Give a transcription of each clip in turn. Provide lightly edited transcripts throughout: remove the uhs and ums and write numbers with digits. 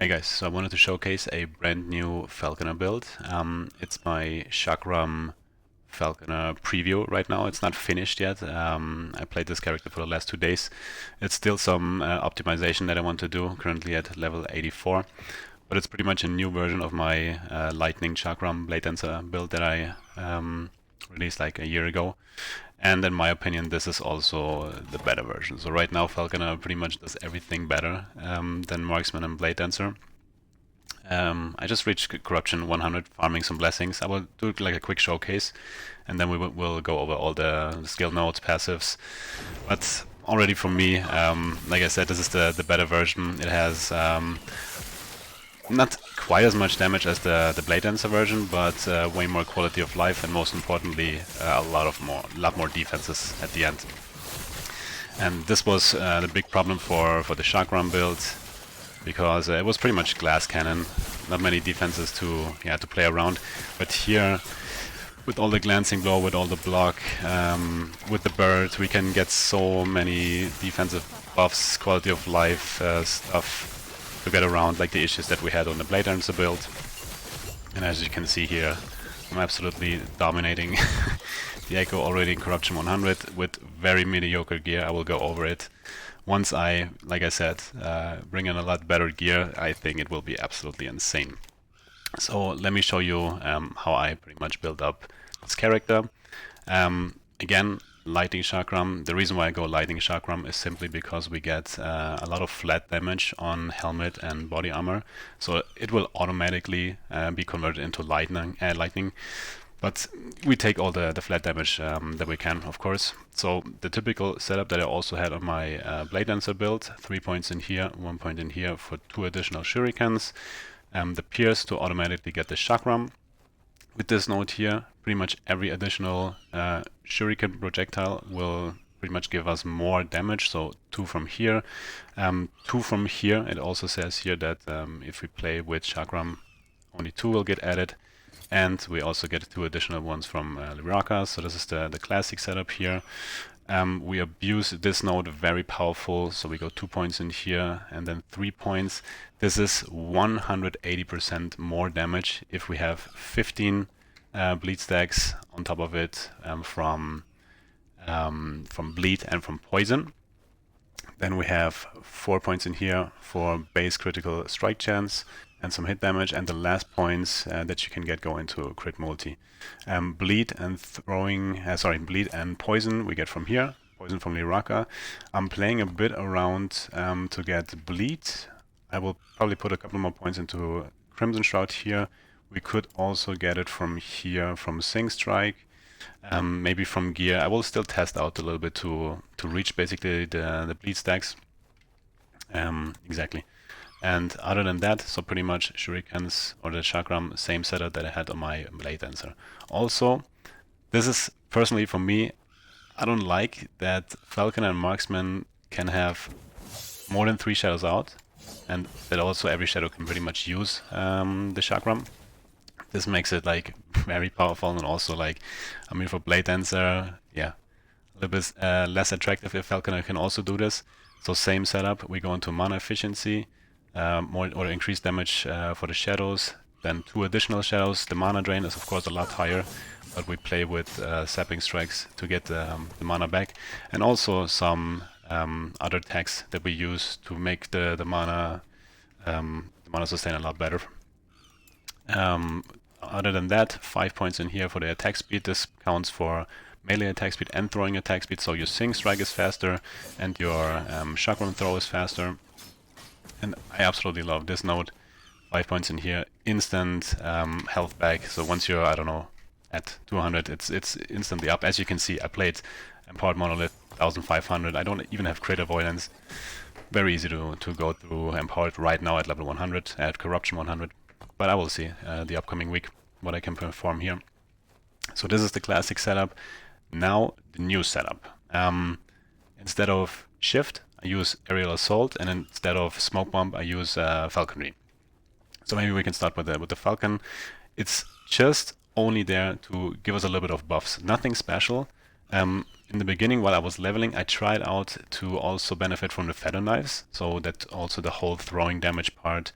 Hey guys, so I wanted to showcase a brand new Falconer build. It's my Chakram Falconer preview right now. It's not finished yet. I played this character for the last 2 days. It's still some optimization that I want to do, currently at level 84. But it's pretty much a new version of my Lightning Chakram Bladedancer build that I released like a year ago. And in my opinion, this is also the better version. So right now, Falconer pretty much does everything better than Marksman and Bladedancer. I just reached Corruption 100, farming some blessings. I will do like a quick showcase, and then we'll go over all the skill nodes, passives. But already for me, like I said, this is the better version. It has not quite as much damage as the Bladedancer version, but way more quality of life, and most importantly, a lot more defenses at the end. And this was the big problem for the Chakram build, because it was pretty much glass cannon, not many defenses to play around. But here, with all the glancing blow, with all the block, with the bird, we can get so many defensive buffs, quality of life stuff to get around, like the issues that we had on the Bladedancer build. And as you can see here, I'm absolutely dominating the Echo already in Corruption 100 with very mediocre gear. I will go over it. Once I, like I said, bring in a lot better gear, I think it will be absolutely insane. So let me show you how I pretty much build up this character. Again, Lightning Chakram. The reason why I go Lightning Chakram is simply because we get a lot of flat damage on helmet and body armor. So it will automatically be converted into lightning. But we take all the flat damage that we can, of course. So the typical setup that I also had on my Bladedancer build, 3 points in here, 1 point in here for 2 additional shurikens. The Pierce to automatically get the Chakram. With this node here, pretty much every additional shuriken projectile will pretty much give us more damage. So 2 from here, 2 from here. It also says here that if we play with Chakram, only 2 will get added. And we also get 2 additional ones from Liraka, so this is the classic setup here. We abuse this node very powerful, so we go 2 points in here and then 3 points. This is 180% more damage if we have 15 bleed stacks on top of it from bleed and from poison. Then we have 4 points in here for base critical strike chance and some hit damage, and the last points that you can get go into crit multi. Bleed and bleed and poison we get from here, poison from Liraka. I'm playing a bit around to get bleed. I will probably put a couple more points into Crimson Shroud here. We could also get it from here, from Sing Strike, maybe from gear. I will still test out a little bit to reach basically the bleed stacks. Exactly. And other than that, so pretty much shurikens or the Chakram, same setup that I had on my Bladedancer. Also, this is personally for me, I don't like that Falconer and Marksman can have more than 3 shadows out, and that also every shadow can pretty much use the Chakram. This makes it like very powerful, and also like, I mean, for Bladedancer, yeah, a little bit less attractive if Falconer can also do this. So same setup, we go into mana efficiency. More or increased damage for the shadows, then 2 additional shadows. The mana drain is of course a lot higher, but we play with sapping strikes to get the mana back, and also some other tags that we use to make the mana sustain a lot better. Other than that, 5 points in here for the attack speed. This counts for melee attack speed and throwing attack speed, so your Sing Strike is faster and your Chakram throw is faster. And I absolutely love this node. 5 points in here, instant health back. So once you're, I don't know, at 200, it's instantly up. As you can see, I played Empowered Monolith 1500. I don't even have crit avoidance. Very easy to go through Empowered right now at level 100, at Corruption 100. But I will see the upcoming week what I can perform here. So this is the classic setup. Now the new setup. Instead of Shift, I use Aerial Assault, and instead of Smoke Bomb, I use Falconry. So maybe we can start with the Falcon. It's just only there to give us a little bit of buffs. Nothing special. In the beginning, while I was leveling, I tried out to also benefit from the feather knives, so that also the whole throwing damage part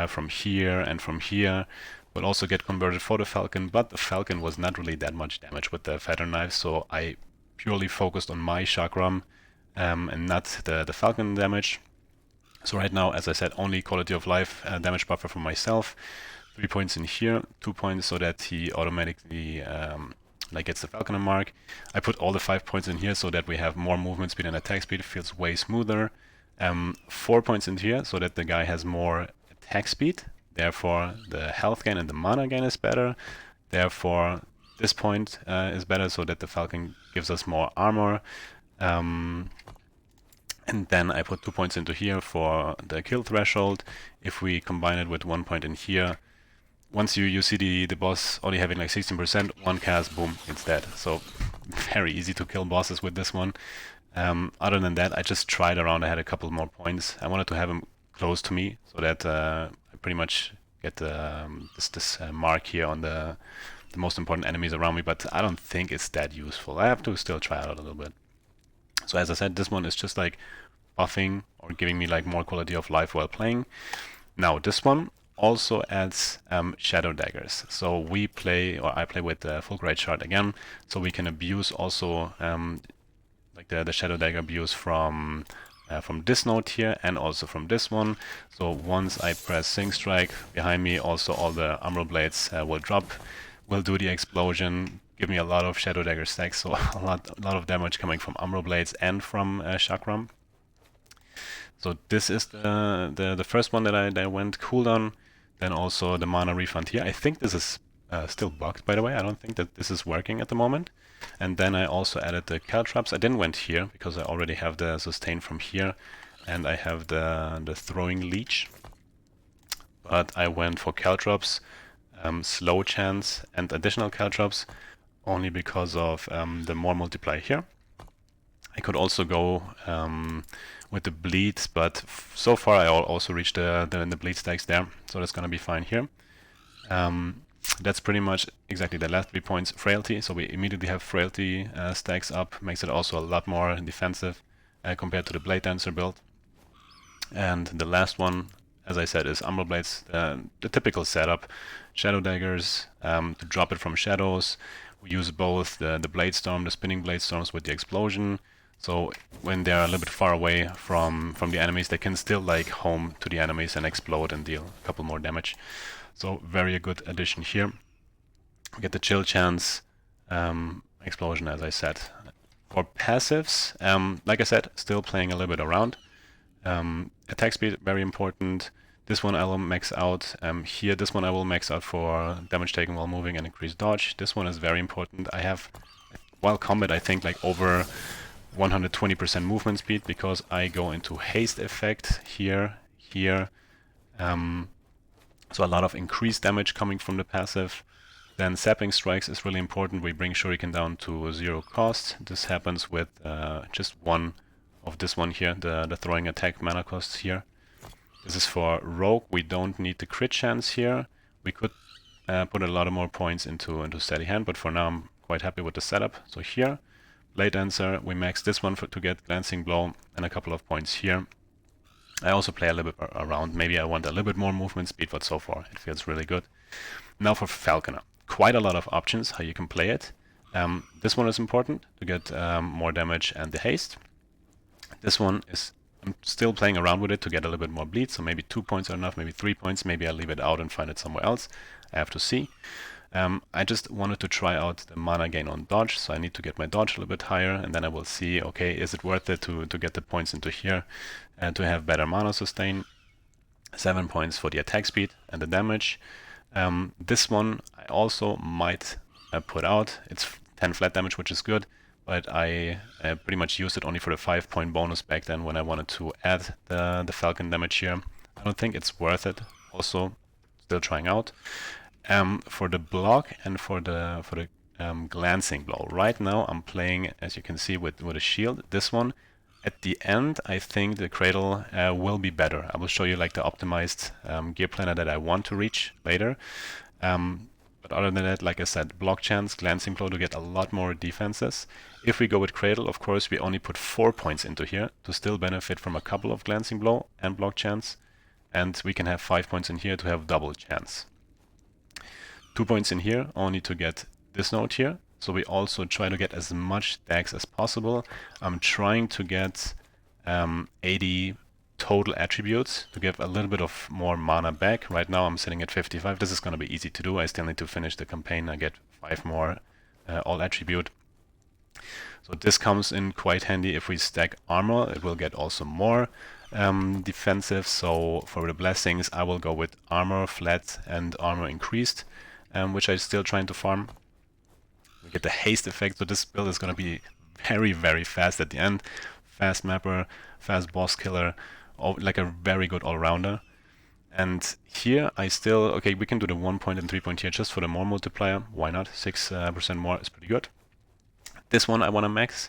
from here and from here will also get converted for the Falcon, but the Falcon was not really that much damage with the feather knives, so I purely focused on my Chakram and not the Falcon damage. So right now, as I said, only quality of life damage buffer for myself. 3 points in here, 2 points so that he automatically like gets the Falconer mark. I put all the 5 points in here so that we have more movement speed and attack speed. It feels way smoother. 4 points in here so that the guy has more attack speed. Therefore, the health gain and the mana gain is better. Therefore, this point is better so that the Falcon gives us more armor. And then I put 2 points into here for the kill threshold. If we combine it with 1 point in here, once you see the boss only having like 16%, one cast, boom, it's dead. So very easy to kill bosses with this one. Other than that, I just tried around. I had a couple more points. I wanted to have him close to me so that I pretty much get this mark here on the most important enemies around me, but I don't think it's that useful. I have to still try it out a little bit. So as I said, this one is just like buffing or giving me like more quality of life while playing. Now this one also adds shadow daggers. So we play, or I play with the full grade shard again, so we can abuse also like the shadow dagger abuse from this node here and also from this one. So once I press Sync Strike behind me, also all the Umbral Blades will drop, will do the explosion, give me a lot of shadow dagger stacks, so a lot of damage coming from Umbral Blades and from Chakram. So this is the first one that I went cooldown. Then also the mana refund here. I think this is still bugged, by the way. I don't think that this is working at the moment. And then I also added the caltrops. I didn't went here because I already have the sustain from here, and I have the throwing leech. But I went for caltrops, slow chance, and additional caltrops only because of the more multiply here. I could also go with the bleeds, but so far I also reached the bleed stacks there, so that's gonna be fine here. That's pretty much exactly the last 3 points. Frailty, so we immediately have frailty stacks up, makes it also a lot more defensive compared to the Bladedancer build. And the last one, as I said, is Umbral Blades, the typical setup. Shadow daggers to drop it from shadows. We use both the Blade Storm, the Spinning Blade Storms with the explosion. So when they're a little bit far away from the enemies, they can still like home to the enemies and explode and deal a couple more damage. So very good addition here. We get the chill chance, explosion, as I said. For passives, like I said, still playing a little bit around. Attack speed, very important. This one I will max out here. This one I will max out for damage taken while moving and increased dodge. This one is very important. I have, while combat, I think like over 120% movement speed because I go into haste effect here. So a lot of increased damage coming from the passive. Then sapping strikes is really important. We bring shuriken down to 0 cost. This happens with just one of this one here, the throwing attack mana costs here. This is for rogue. We don't need the crit chance here. We could put a lot of more points into steady hand, but for now I'm quite happy with the setup. So here, Bladedancer, we max this one to get glancing blow and a couple of points here. I also play a little bit around. Maybe I want a little bit more movement speed, but so far it feels really good. Now for Falconer, quite a lot of options how you can play it. This one is important to get more damage and the haste. This one is, I'm still playing around with it to get a little bit more bleed, so maybe 2 points are enough, maybe 3 points, maybe I'll leave it out and find it somewhere else. I have to see. I just wanted to try out the mana gain on dodge, so I need to get my dodge a little bit higher, and then I will see, okay, is it worth it to get the points into here and to have better mana sustain. 7 points for the attack speed and the damage. This one I also might put out. It's 10 flat damage, which is good, but I pretty much used it only for the 5-point bonus back then when I wanted to add the Falcon damage here. I don't think it's worth it. Also, still trying out. For the block and for the glancing blow. Right now I'm playing, as you can see, with a shield. This one, at the end, I think the cradle will be better. I will show you like the optimized gear planner that I want to reach later. But other than that, like I said, block chance, glancing blow to get a lot more defenses. If we go with Cradle, of course, we only put 4 points into here to still benefit from a couple of Glancing Blow and block chance, and we can have 5 points in here to have double chance. 2 points in here only to get this node here, so we also try to get as much stacks as possible. I'm trying to get 80 total attributes to give a little bit of more mana back. Right now I'm sitting at 55. This is going to be easy to do. I still need to finish the campaign. I get 5 more all attribute. So this comes in quite handy. If we stack armor, it will get also more defensive. So for the blessings, I will go with armor flat and armor increased, which I'm still trying to farm. We get the haste effect, so this build is going to be very, very fast at the end. Fast mapper, fast boss killer, like a very good all-rounder. And here I still, okay, we can do the 1 point and 3 point here just for the more multiplier. Why not? 6% more is pretty good. This one I want to max.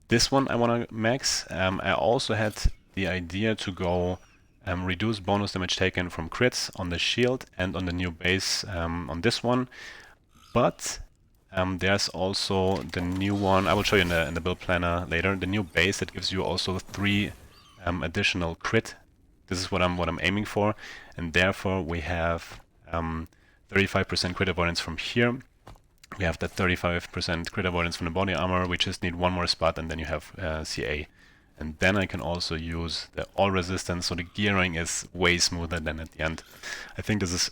This one I want to max. I also had the idea to go reduce bonus damage taken from crits on the shield and on the new base on this one. But there's also the new one, I will show you in the build planner later, the new base that gives you also 3 additional crit. This is what I'm aiming for, and therefore we have 35% crit avoidance from here. We have the 35% crit avoidance from the body armor. We just need one more spot and then you have CA. And then I can also use the all resistance, so the gearing is way smoother than at the end. I think this is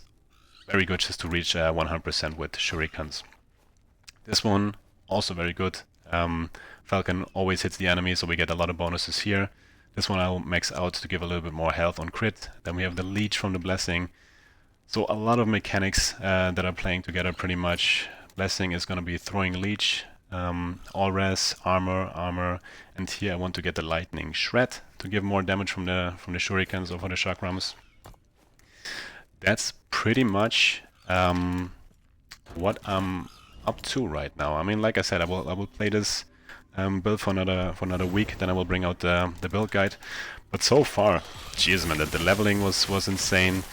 very good just to reach 100% with shurikens. This one, also very good. Falcon always hits the enemy, so we get a lot of bonuses here. This one I'll max out to give a little bit more health on crit. Then we have the leech from the blessing. So a lot of mechanics that are playing together pretty much. Blessing is going to be throwing leech, all res, armor, and here I want to get the lightning shred to give more damage from the shurikens or for the chakrams. That's pretty much what I'm up to right now. I mean, like I said, I will play this build for another week, then I will bring out the build guide. But so far, jeez man, the leveling was insane.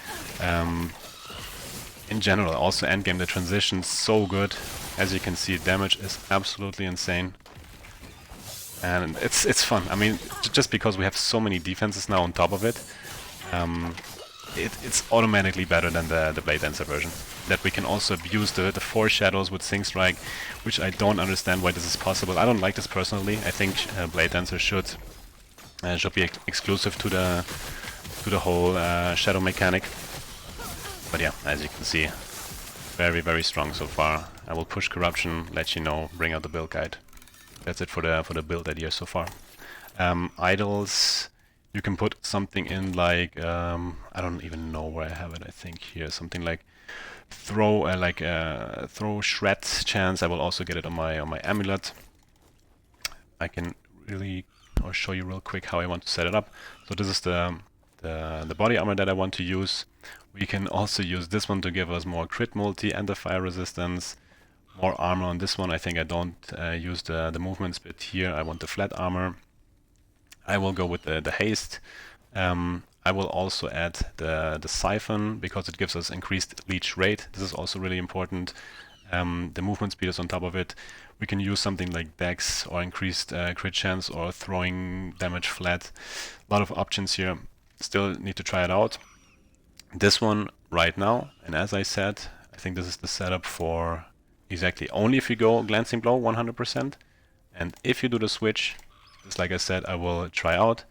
In general, also endgame, the transition's so good. As you can see, damage is absolutely insane. And it's fun. I mean, just because we have so many defenses now on top of it, it's automatically better than the Bladedancer version. That we can also abuse the foreshadows with Sing Strike, which I don't understand why this is possible. I don't like this personally. I think Bladedancer should be exclusive to the whole shadow mechanic. But yeah, as you can see, very, very strong so far. I will push corruption, let you know, bring out the build guide. That's it for the build idea so far. Idols, you can put something in like I don't even know where I have it. I think here something like throw shred chance. I will also get it on my amulet. I can really show you real quick how I want to set it up. So this is the body armor that I want to use. We can also use this one to give us more crit multi and the fire resistance. More armor on this one. I think I don't use the movement speed here. I want the flat armor. I will go with the haste. I will also add the siphon because it gives us increased leech rate. This is also really important. The movement speed is on top of it. We can use something like dex or increased crit chance or throwing damage flat. A lot of options here. Still need to try it out. This one right now, and as I said, I think this is the setup for exactly only if you go Glancing Blow 100%, and if you do the switch, just like I said, I will try out,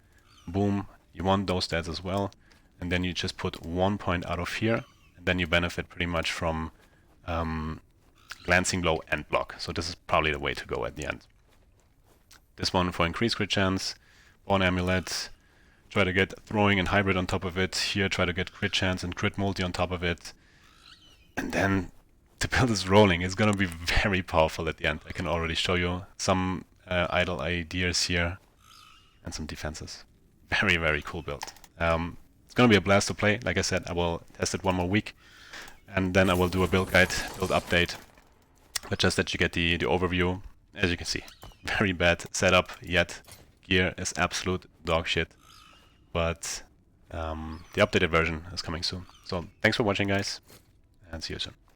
boom, you want those stats as well, and then you just put 1 point out of here, and then you benefit pretty much from Glancing Blow and block. So this is probably the way to go at the end. This one for increased crit chance, Born Amulet, try to get throwing and hybrid on top of it. Here try to get crit chance and crit multi on top of it. And then the build is rolling. It's gonna be very powerful at the end. I can already show you some idle ideas here and some defenses. Very, very cool build. It's gonna be a blast to play. Like I said, I will test it one more week and then I will do a build guide, build update. But just that you get the overview. As you can see, very bad setup, yet gear is absolute dog shit. But the updated version is coming soon. So thanks for watching, guys, and see you soon.